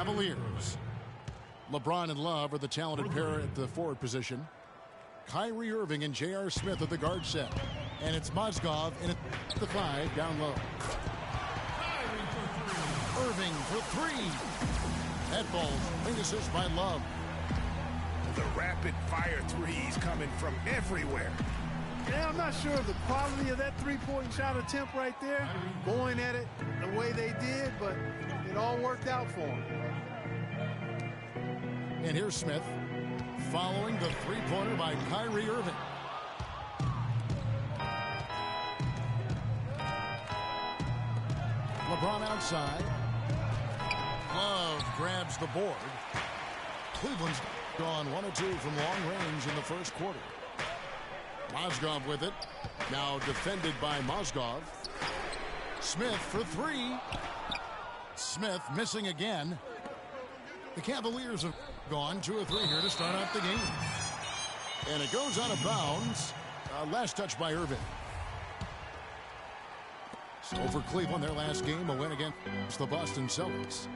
Cavaliers. LeBron and Love are the talented pair at the forward position. Kyrie Irving and J.R. Smith at the guard set. And it's Mozgov in at the 5 down low. Irving for 3. That ball's clean assist by Love. The rapid-fire threes coming from everywhere. Yeah, I'm not sure of the quality of that three-point shot attempt right there, going at it the way they did, but it all worked out for them. And here's Smith following the three-pointer by Kyrie Irving. LeBron outside. Love grabs the board. Cleveland's gone 1 or 2 from long range in the first quarter. Mozgov with it. Now defended by Mozgov. Smith for 3. Smith missing again. The Cavaliers have gone 2 or 3 here to start out the game. And it goes out of bounds. Last touch by Irving. So for Cleveland, their last game, a win against the Boston Celtics.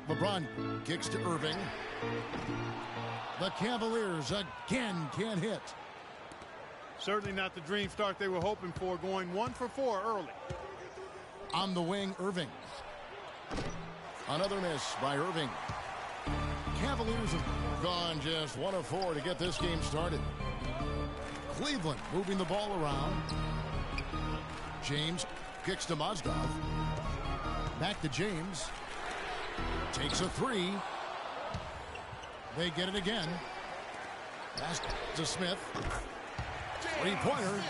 LeBron kicks to Irving. The Cavaliers again can't hit. Certainly not the dream start they were hoping for, going 1 for 4 early. On the wing, Irving. Another miss by Irving. Cavaliers have gone just 1 of 4 to get this game started. Cleveland moving the ball around. James kicks to Mozgov. Back to James. Takes a 3. They get it again. Pass to Smith. Three-pointer.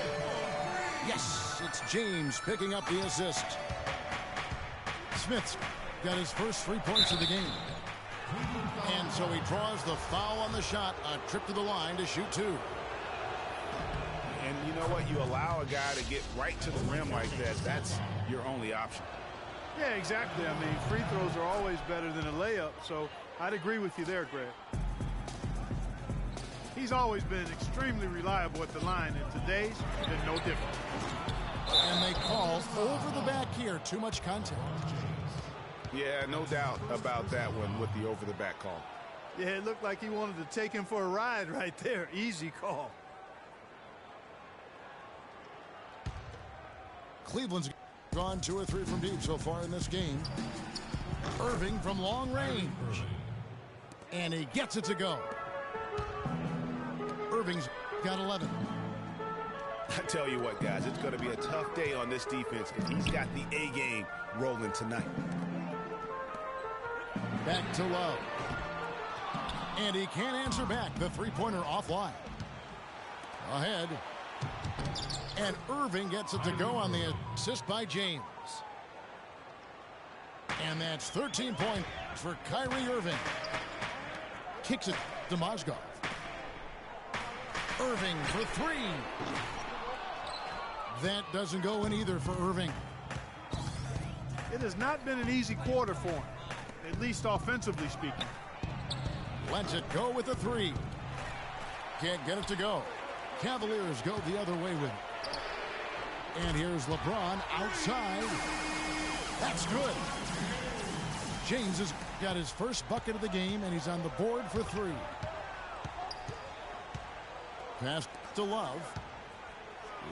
Yes, it's James picking up the assist. Smith's got his first 3 points of the game. And so he draws the foul on the shot. A trip to the line to shoot 2. And you know what? You allow a guy to get right to the rim like that. That's your only option. Yeah, exactly. I mean, free throws are always better than a layup, so I'd agree with you there, Greg. He's always been extremely reliable at the line, and today's been no different. And they call over the back here. Too much contact. Yeah, no doubt about that one with the over-the-back call. Yeah, it looked like he wanted to take him for a ride right there. Easy call. Cleveland's gone 2 or 3 from deep so far in this game. Irving from long range. And he gets it to go. Irving's got 11. I tell you what, guys, it's going to be a tough day on this defense because he's got the A game rolling tonight. Back to Love. And he can't answer back. The three-pointer offline. Ahead. And Irving gets it to go on the assist by James. And that's 13 points for Kyrie Irving. Kicks it to Mozgov. Irving for 3. That doesn't go in either for Irving. It has not been an easy quarter for him, at least offensively speaking. Lets it go with a 3. Can't get it to go. Cavaliers go the other way with it. And here's LeBron outside. That's good. James has got his first bucket of the game, and he's on the board for 3. Pass to Love.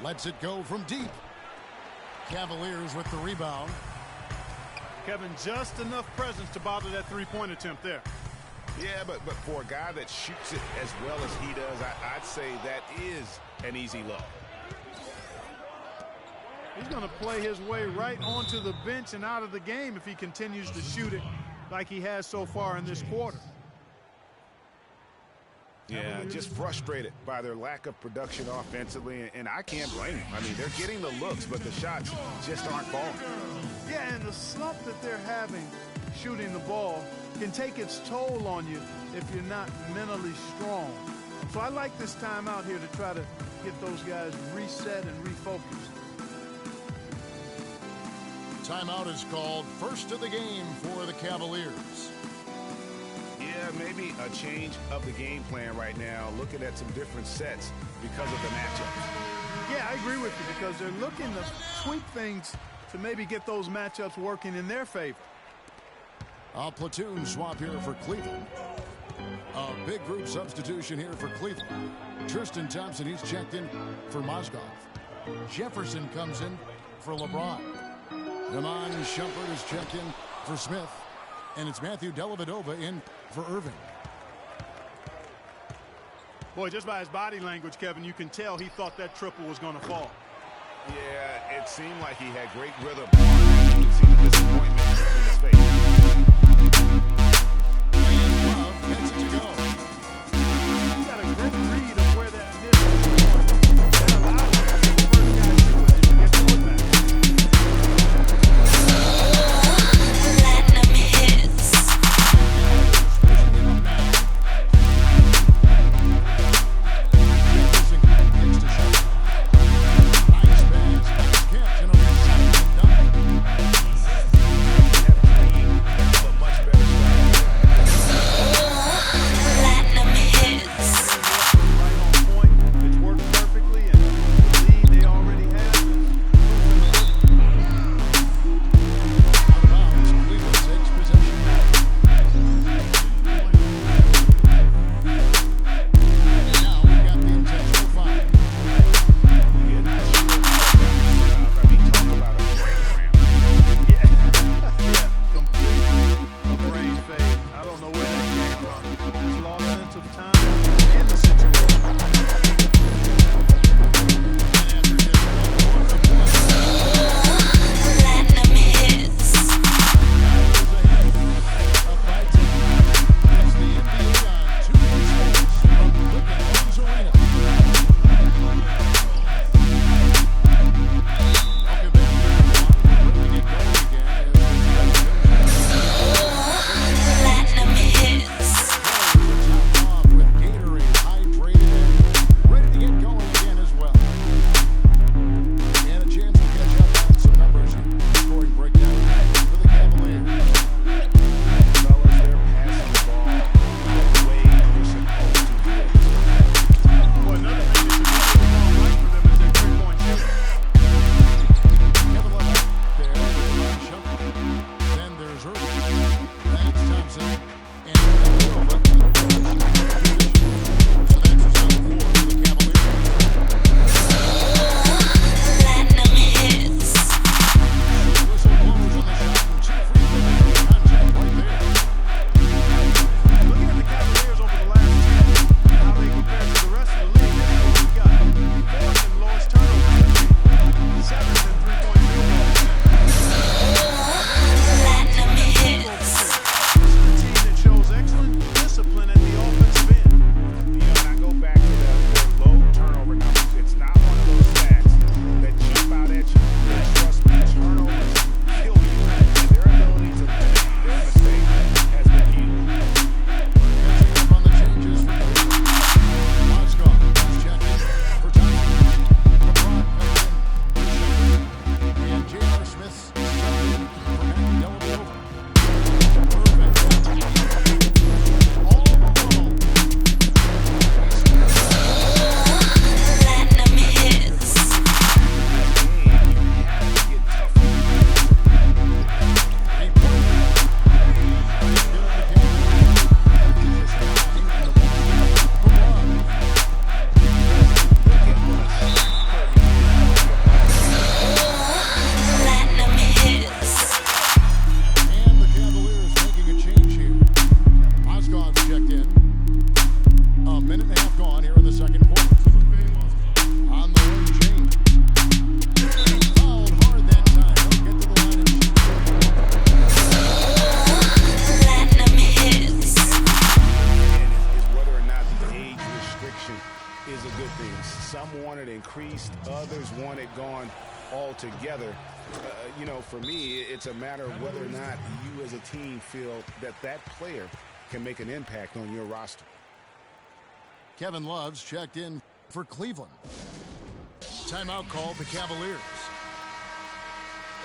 Lets it go from deep. Cavaliers with the rebound. Kevin, just enough presence to bother that three-point attempt there. Yeah, but for a guy that shoots it as well as he does, I'd say that is an easy look. He's going to play his way right onto the bench and out of the game if he continues to shoot it like he has so far in this quarter. Yeah, just frustrated by their lack of production offensively, and I can't blame them. I mean, they're getting the looks, but the shots just aren't falling. Yeah, and the slump that they're having shooting the ball can take its toll on you if you're not mentally strong. So I like this time out here to try to get those guys reset and refocused. Timeout is called. First of the game for the Cavaliers. Yeah, maybe a change of the game plan right now, looking at some different sets because of the matchups. Yeah, I agree with you because they're looking to tweak things to maybe get those matchups working in their favor. A platoon swap here for Cleveland. A big group substitution here for Cleveland. Tristan Thompson, he's checked in for Mozgov. Jefferson comes in for LeBron. Iman Shumpert is checked in for Smith. And it's Matthew Dellavedova in for Irving. Boy, just by his body language, Kevin, you can tell he thought that triple was going to fall. Yeah, it seemed like he had great rhythm. You can see the disappointment in his face. Love gets it to go. He got a great read of where that miss was going. That allowed him to be the first guy to do it and get the putback. Platinum hits. increased, others want it gone altogether. You know, for me, it's a matter of whether or not you as a team feel that that player can make an impact on your roster. Kevin Love's checked in for Cleveland. Timeout called the Cavaliers.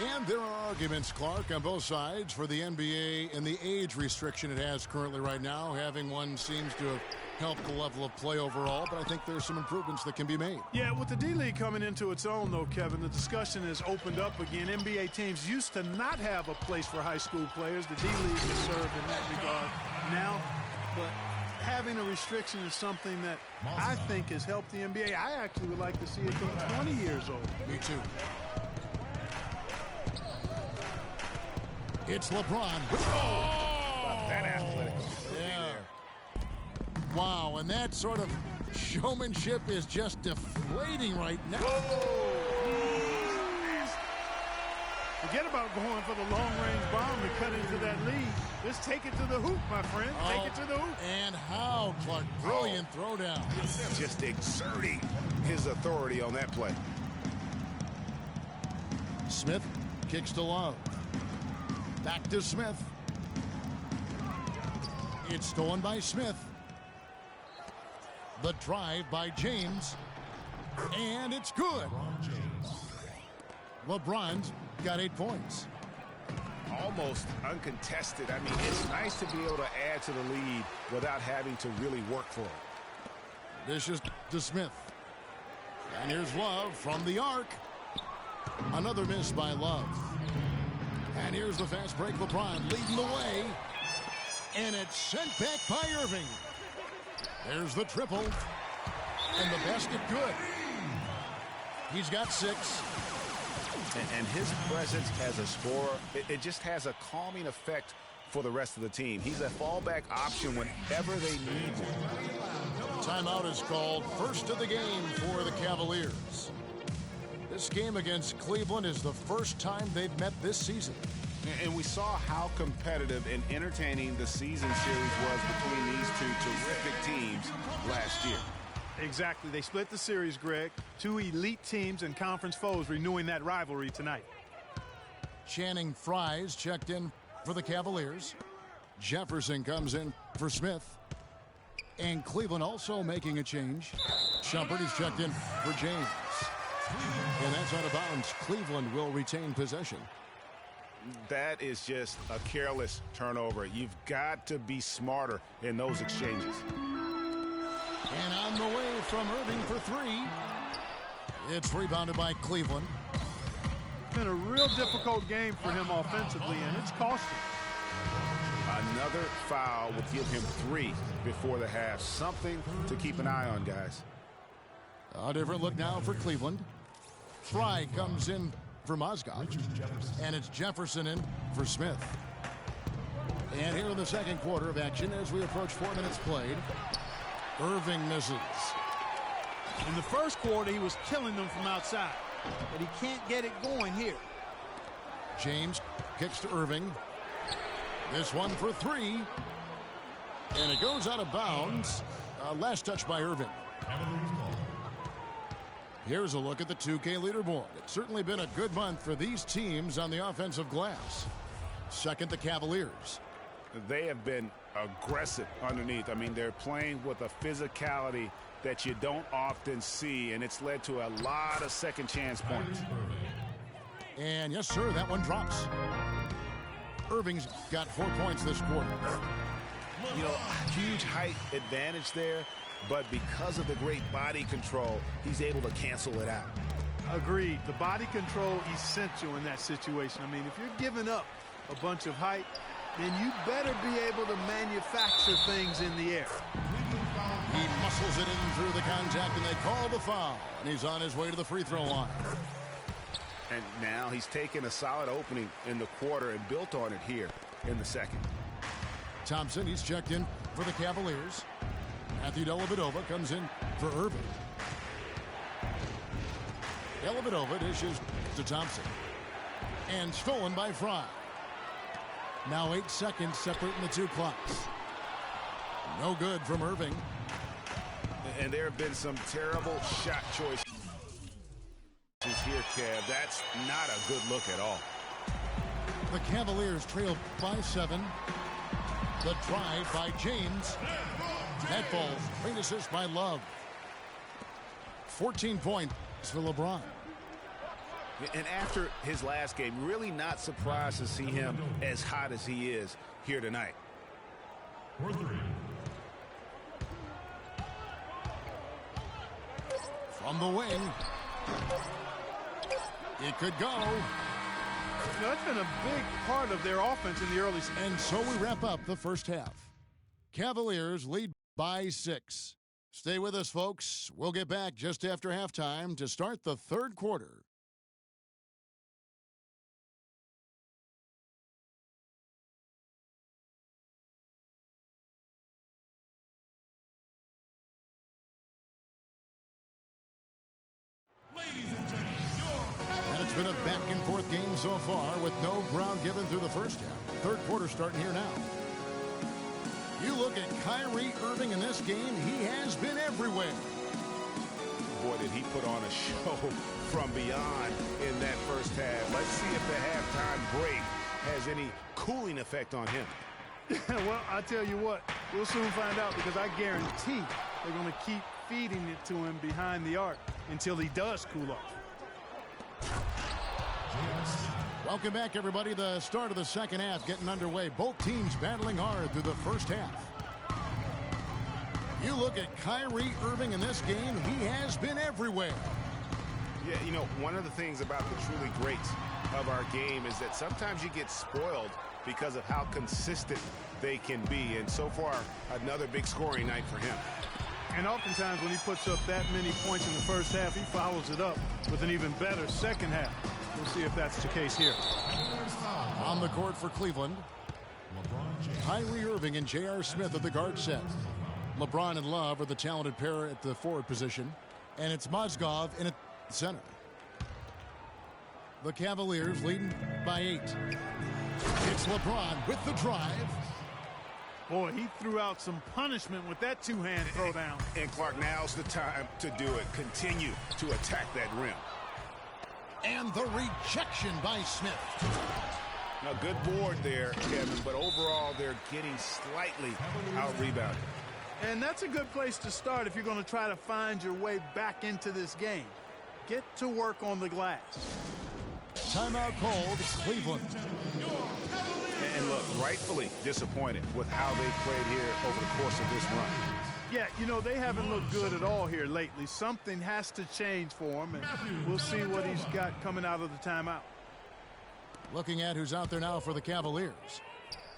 And there are arguments, Clark, on both sides for the NBA and the age restriction it has currently right now. Having one seems to have helped the level of play overall, but I think there's some improvements that can be made. Yeah, with the D-League coming into its own, though, Kevin, the discussion has opened up again. NBA teams used to not have a place for high school players. The D-League has served in that regard now, but having a restriction is something that I think has helped the NBA. I actually would like to see it go 20 years old. Me too. It's LeBron. Oh! That athletic. Yeah. Wow, and that sort of showmanship is just deflating right now. Forget about going for the long-range bomb to cut into that lead. Just take it to the hoop, my friend. Take it to the hoop. And how, Clark? Brilliant throwdown. Just exerting his authority on that play. Smith kicks to Love. Back to Smith. It's stolen by Smith. The drive by James. And it's good. LeBron's got 8 points. Almost uncontested. I mean, it's nice to be able to add to the lead without having to really work for it. This is to Smith. And here's Love from the arc. Another miss by Love. And here's the fast break. LeBron leading the way. And it's sent back by Irving. There's the triple. And the basket good. He's got 6. And his presence as a scorer, it just has a calming effect for the rest of the team. He's a fallback option whenever they need one. Timeout is called. First of the game for the Cavaliers. This game against Cleveland is the first time they've met this season. And we saw how competitive and entertaining the season series was between these two terrific teams last year. Exactly. They split the series, Greg. 2 elite teams and conference foes renewing that rivalry tonight. Channing Frye's checked in for the Cavaliers. Jefferson comes in for Smith. And Cleveland also making a change. Shumpert is checked in for James. And that's out of bounds. Cleveland will retain possession. That is just a careless turnover. You've got to be smarter in those exchanges. And on the way from Irving for 3. It's rebounded by Cleveland. It's been a real difficult game for him offensively, and it's cost him. Another foul would give him 3 before the half. Something to keep an eye on, guys. A different look now for Cleveland. Frye comes in for Mozgov. And it's Jefferson in for Smith. And here in the second quarter of action as we approach 4 minutes played. Irving misses. In the first quarter, he was killing them from outside, but he can't get it going here. James kicks to Irving. This one for 3. And it goes out of bounds. Last touch by Irving. Here's a look at the 2K leaderboard. It's certainly been a good month for these teams on the offensive glass. Second, the Cavaliers. They have been aggressive underneath. I mean, they're playing with a physicality that you don't often see, and it's led to a lot of second chance points. And yes, sir, that one drops. Irving's got 4 points this quarter. You know, huge height advantage there, but because of the great body control, he's able to cancel it out. Agreed. The body control essential in that situation. I mean, if you're giving up a bunch of height, then you better be able to manufacture things in the air. He muscles it in through the contact, and they call the foul. And he's on his way to the free throw line. And now he's taken a solid opening in the quarter and built on it here in the second. Thompson, he's checked in for the Cavaliers. Matthew Dellavedova comes in for Irving. Dellavedova dishes to Thompson. And stolen by Frye. Now 8 seconds separating the two clocks. No good from Irving. And there have been some terrible shot choices here, Kev. That's not a good look at all. The Cavaliers trail by 7. The drive by James. That falls. Great assist by Love. 14 points for LeBron. And after his last game, really not surprised to see him as hot as he is here tonight. From the wing. It could go. You know, that's been a big part of their offense in the early season. And so we wrap up the first half. Cavaliers lead by 6. Stay with us, folks. We'll get back just after halftime to start the third quarter. And it's been a back-and-forth game so far with no ground given through the first half. Third quarter starting here now. You look at Kyrie Irving in this game, he has been everywhere. Boy, did he put on a show from beyond in that first half. Let's see if the halftime break has any cooling effect on him. Well, I tell you what, we'll soon find out, because I guarantee they're going to keep feeding it to him behind the arc until he does cool off. Welcome back, everybody. The start of the second half getting underway. Both teams battling hard through the first half. You look at Kyrie Irving in this game, he has been everywhere. Yeah, you know, one of the things about the truly greats of our game is that sometimes you get spoiled because of how consistent they can be. And so far, another big scoring night for him. And oftentimes when he puts up that many points in the first half, he follows it up with an even better second half. We'll see if that's the case here. On the court for Cleveland, Kyrie Irving and J.R. Smith at the guard set. LeBron and Love are the talented pair at the forward position. And it's Mozgov in at center. The Cavaliers leading by 8. It's LeBron with the drive. Boy, he threw out some punishment with that two-hand throwdown. And Clark, now's the time to do it. Continue to attack that rim. And the rejection by Smith. Now, good board there, Kevin, but overall they're getting slightly out-rebounded. And that's a good place to start if you're going to try to find your way back into this game. Get to work on the glass. Timeout called, Cleveland. And look, rightfully disappointed with how they played here over the course of this run. Yeah, you know, they haven't looked good at all here lately. Something has to change for him, and we'll see what he's got coming out of the timeout. Looking at who's out there now for the Cavaliers.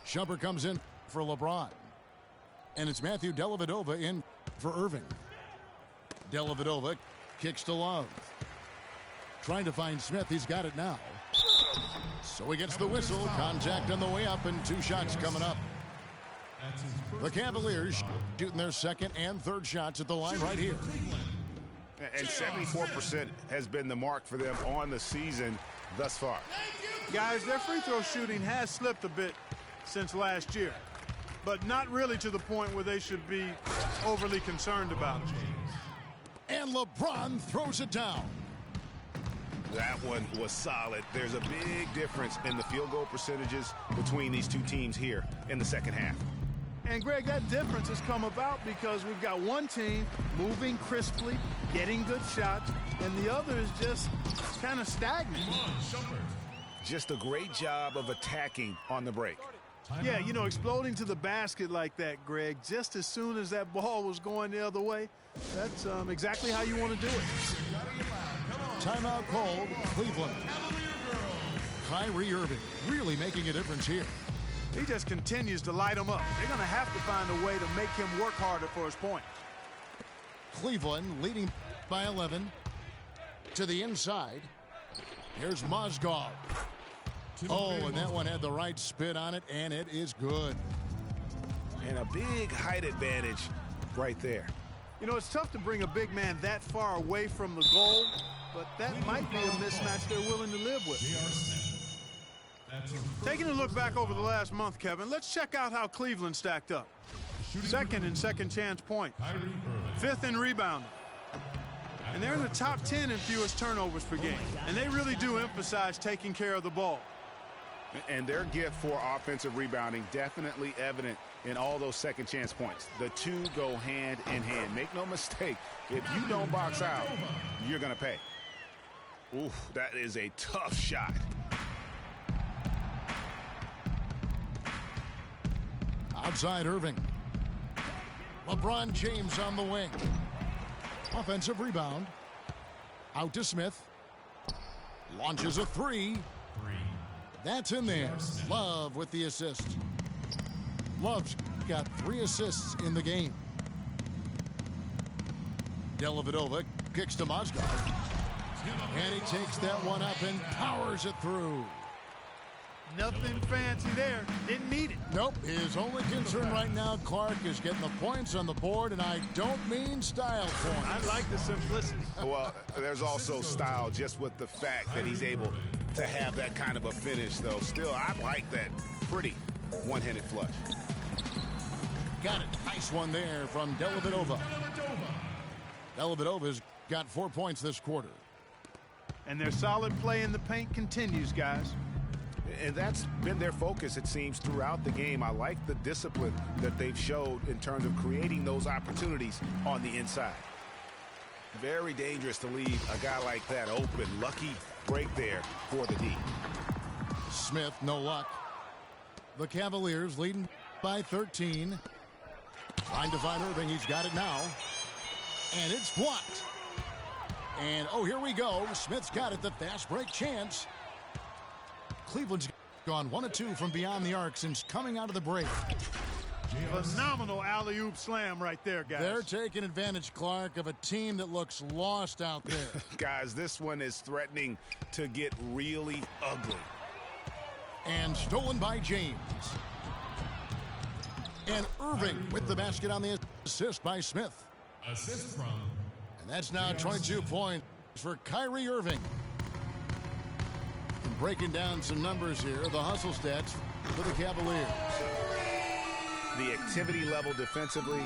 Shumpert comes in for LeBron. And it's Matthew Dellavedova in for Irving. Dellavedova kicks to Love. Trying to find Smith. He's got it now. So he gets the whistle. Contact on the way up, and 2 shots coming up. The Cavaliers shooting their second and third shots at the line right here. And 74% has been the mark for them on the season thus far. Guys, their free throw shooting has slipped a bit since last year, but not really to the point where they should be overly concerned about it. And LeBron throws it down. That one was solid. There's a big difference in the field goal percentages between these two teams here in the second half. And, Greg, that difference has come about because we've got one team moving crisply, getting good shots, and the other is just kind of stagnant. Just a great job of attacking on the break. Yeah, you know, exploding to the basket like that, Greg, just as soon as that ball was going the other way, that's exactly how you want to do it. Timeout called, Cleveland. Kyrie Irving really making a difference here. He just continues to light them up. They're going to have to find a way to make him work harder for his point. Cleveland leading by 11 to the inside. Here's Mozgov. Oh, and that one had the right spin on it, and it is good. And a big height advantage right there. You know, it's tough to bring a big man that far away from the goal, but that might be a mismatch they're willing to live with. Taking a look back over the last month, Kevin, let's check out how Cleveland stacked up. Second in second chance points. Fifth in rebounding. And they're in the top 10 in fewest turnovers per game. And they really do emphasize taking care of the ball. And their gift for offensive rebounding definitely evident in all those second chance points. The two go hand in hand. Make no mistake, if you don't box out, you're going to pay. Oof, that is a tough shot. Outside Irving. LeBron James on the wing. Offensive rebound. Out to Smith. Launches a three. That's in there. Love with the assist. Love's got 3 assists in the game. Dellavedova kicks to Mozgov. And he takes that one up and powers it through. Nothing fancy there. Didn't need it. Nope. His only concern right now, Clark, is getting the points on the board, and I don't mean style points. I like the simplicity. Well, there's also style just with the fact that he's able to have that kind of a finish, though. Still, I like that pretty one-handed flush. Got it. Nice one there from Dellavedova. Dellavedova's got 4 points this quarter. And their solid play in the paint continues, guys. And that's been their focus, it seems, throughout the game. I like the discipline that they've showed in terms of creating those opportunities on the inside. Very dangerous to leave a guy like that open. Lucky break there for the D. Smith, no luck. The Cavaliers leading by 13. Trying to find Irving. He's got it now. And it's blocked. And, oh, here we go. Smith's got it. The fast break chance. Cleveland's gone 1 of 2 from beyond the arc since coming out of the break. Phenomenal alley-oop slam right there, guys. They're taking advantage, Clark, of a team that looks lost out there. Guys, this one is threatening to get really ugly. And stolen by James. And Irving with the basket on the assist by Smith. Assist from. And that's now 22 points for Kyrie Irving. And breaking down some numbers here, the hustle stats for the Cavaliers. The activity level defensively,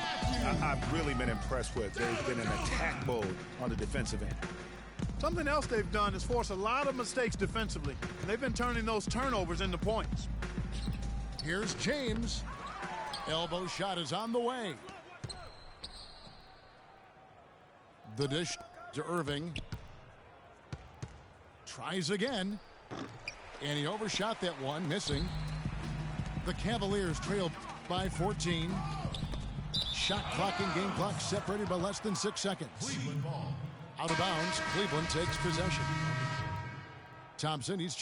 I've really been impressed with. They've been in attack mode on the defensive end. Something else they've done is force a lot of mistakes defensively. And they've been turning those turnovers into points. Here's James. Elbow shot is on the way. The dish to Irving. Tries again. And he overshot that one, missing. The Cavaliers trail by 14. Shot clock and game clock separated by less than 6 seconds. Cleveland ball. Out of bounds, Cleveland takes possession. Thompson, he's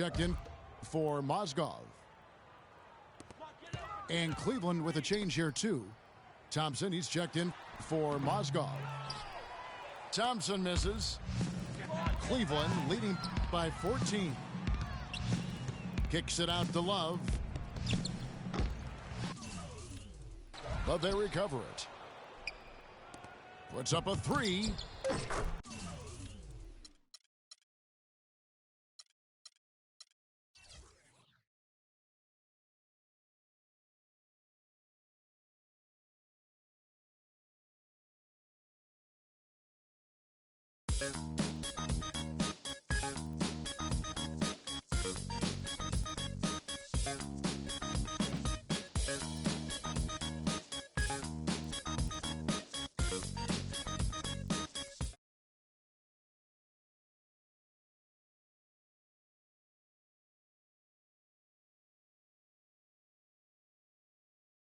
checked in for Mozgov. And Cleveland with a change here too. Thompson, he's checked in for Mozgov. Thompson misses. Cleveland leading by 14. Kicks it out to Love. But they recover it. Puts up a 3.